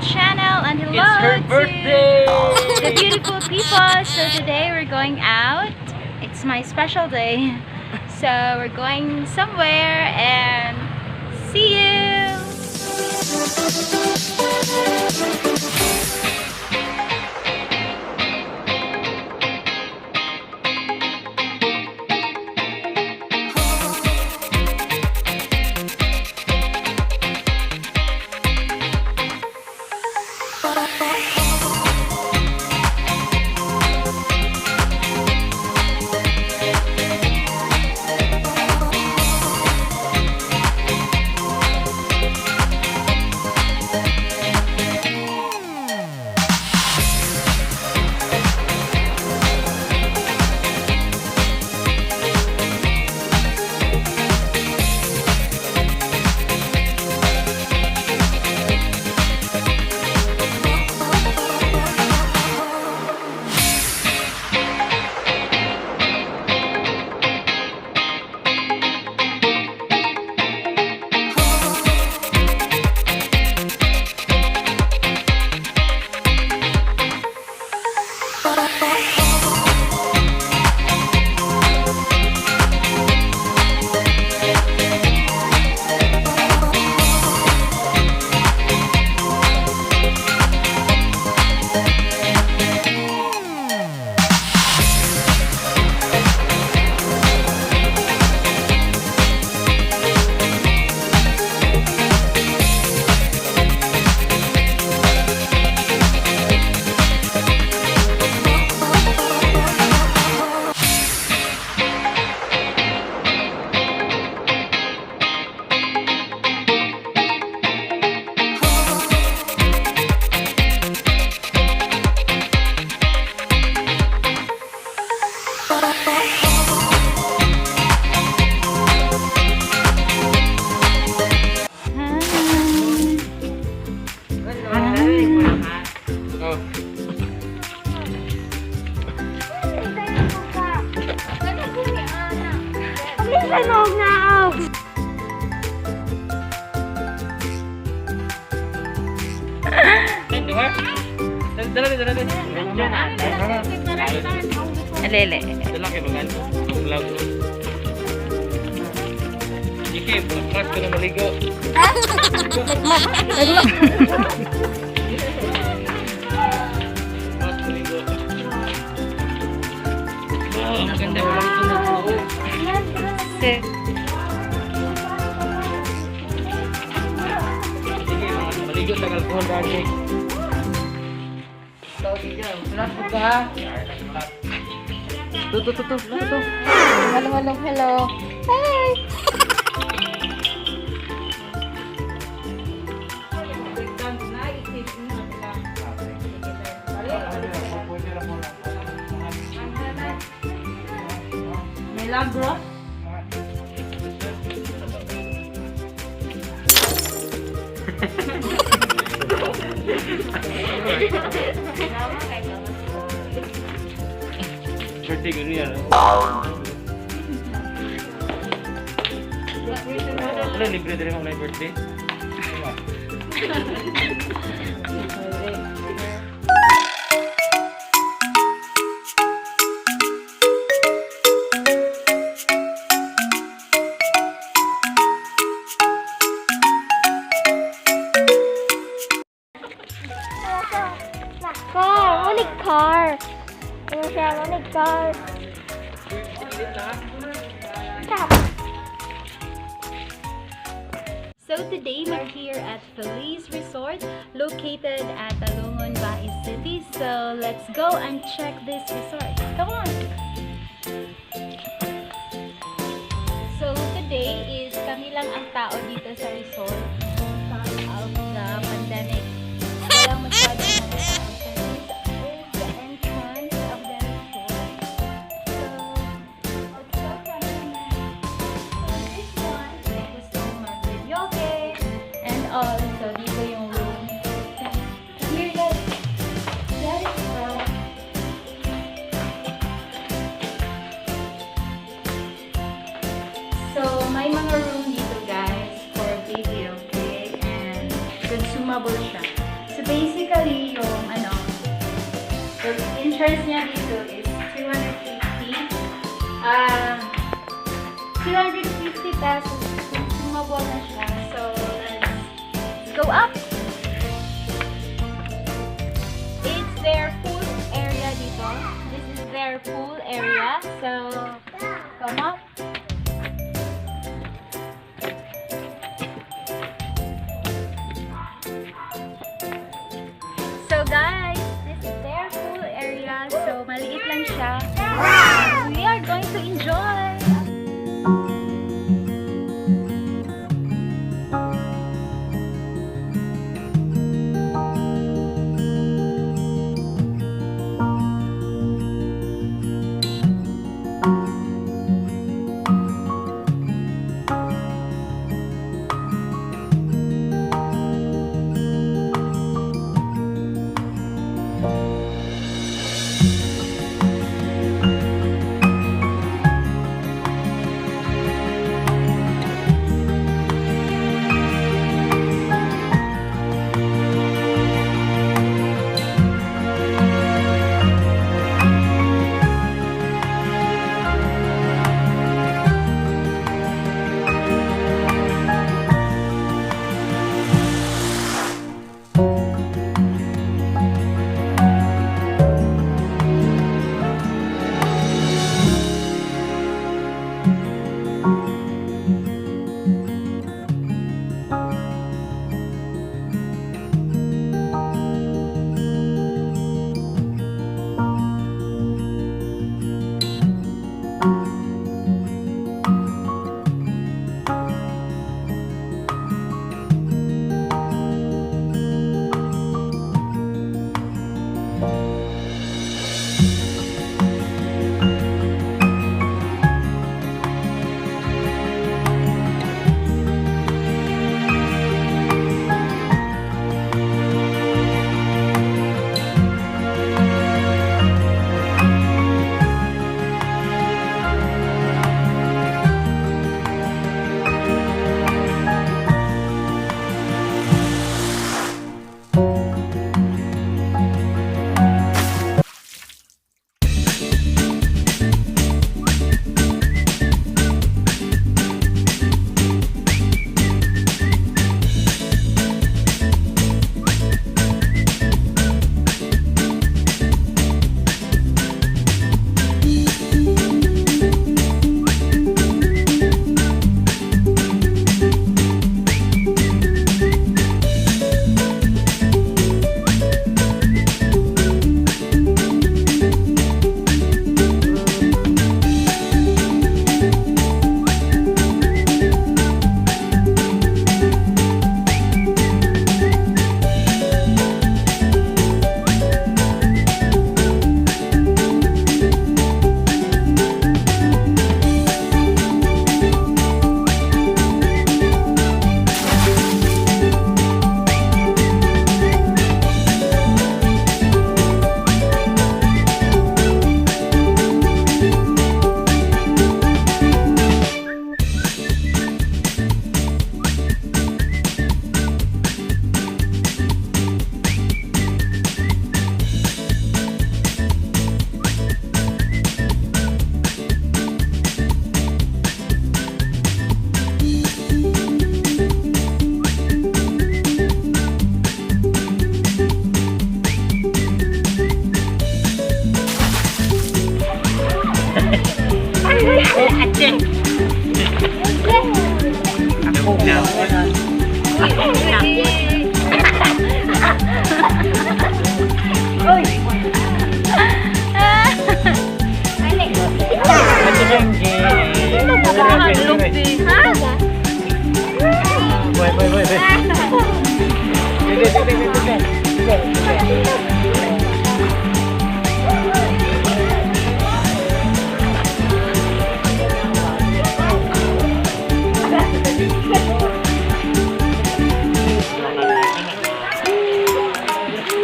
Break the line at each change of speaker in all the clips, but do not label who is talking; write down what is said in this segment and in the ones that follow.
channel and hello
It's her birthday!
to the beautiful people. So today we're going out. It's my special day. So we're going somewhere and see you! Alele.
Dala kayo bagal. Ang lago. Ike, bukas ko na maligo. Bukas maligo. Maganda mo lang ito. Sige, maligo sa alcohol dati. Sulat po ka ha. Tuh.
Hello. Hi. Milagros.
Birthday ko niya. Wala, libre din ako na birthday.
Car. Car. Stop.
So today we're here at FELIZ Resort located at Talungon, Bahi City. So let's go and check this resort. Come on! So today is kami lang ang tao dito sa resort of the pandemic. Walang masyado na tao. So this is the entrance of the resort. So let's go from this one. Gusto mo mag-videoke and all. So dito yung room. Here guys. That is right. So may mga room dito guys for video, okay? And consumable siya. So basically, yung insurance niya dito is 250. 250 pesos. Sumabot na siya. So, let's go up. It's their pool area dito. This is their pool area. So, come up. So guys, this is their pool area. So maliit lang siya. We are going to enjoy.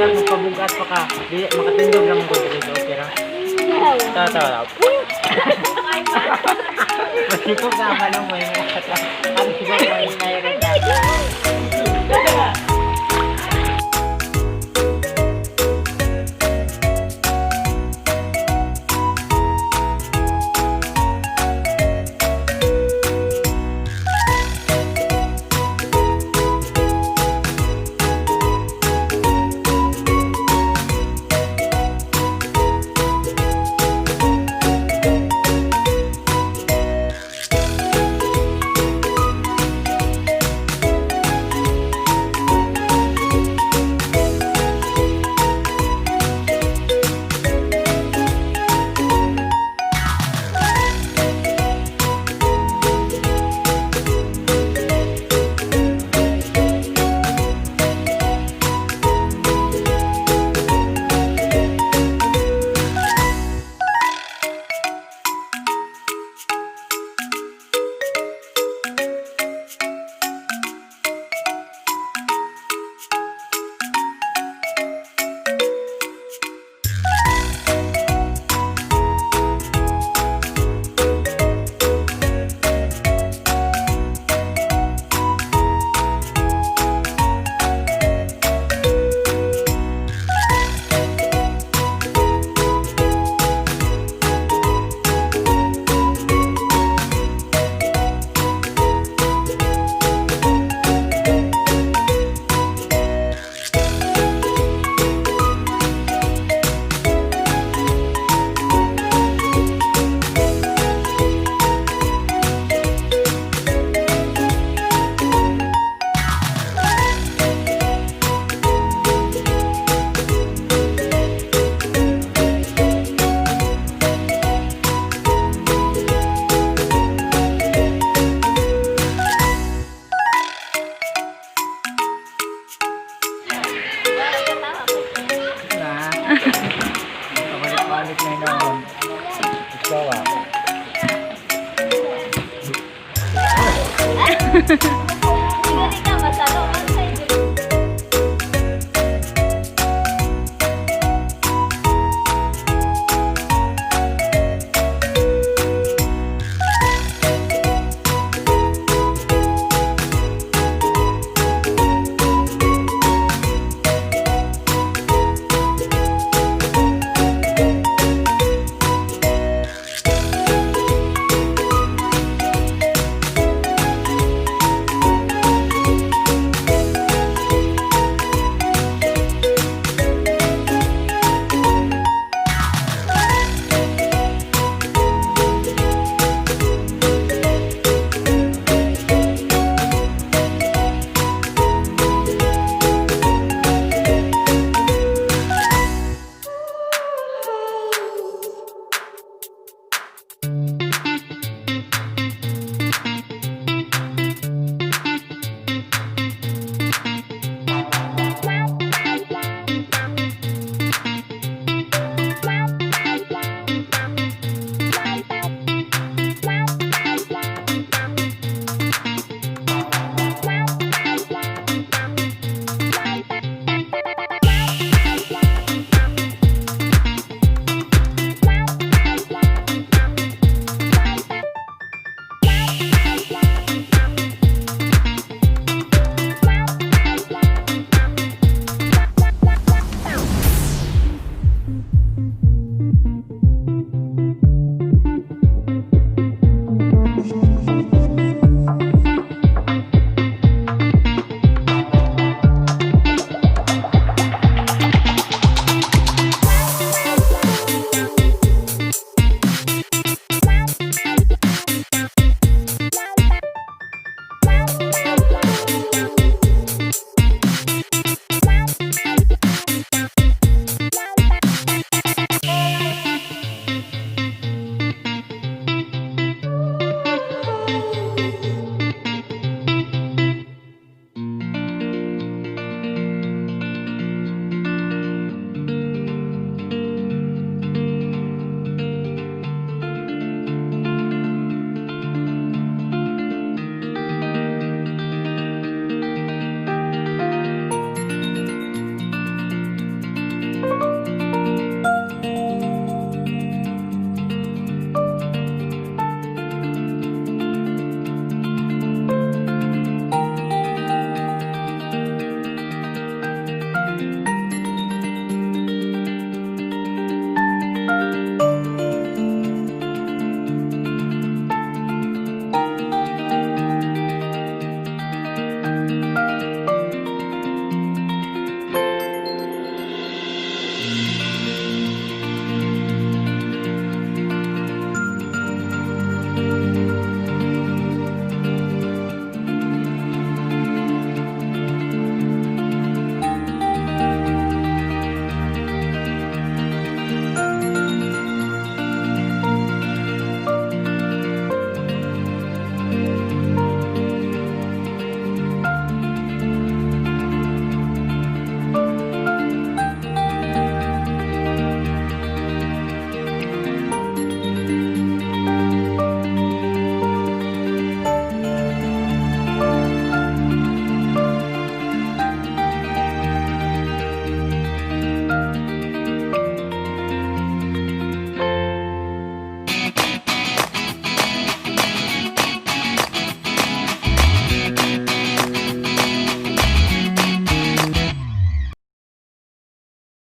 Magpabugat pa ka. Di makatindog lang ko dito, okay ra? Tawa. Masipog na malang mo yung ano siguro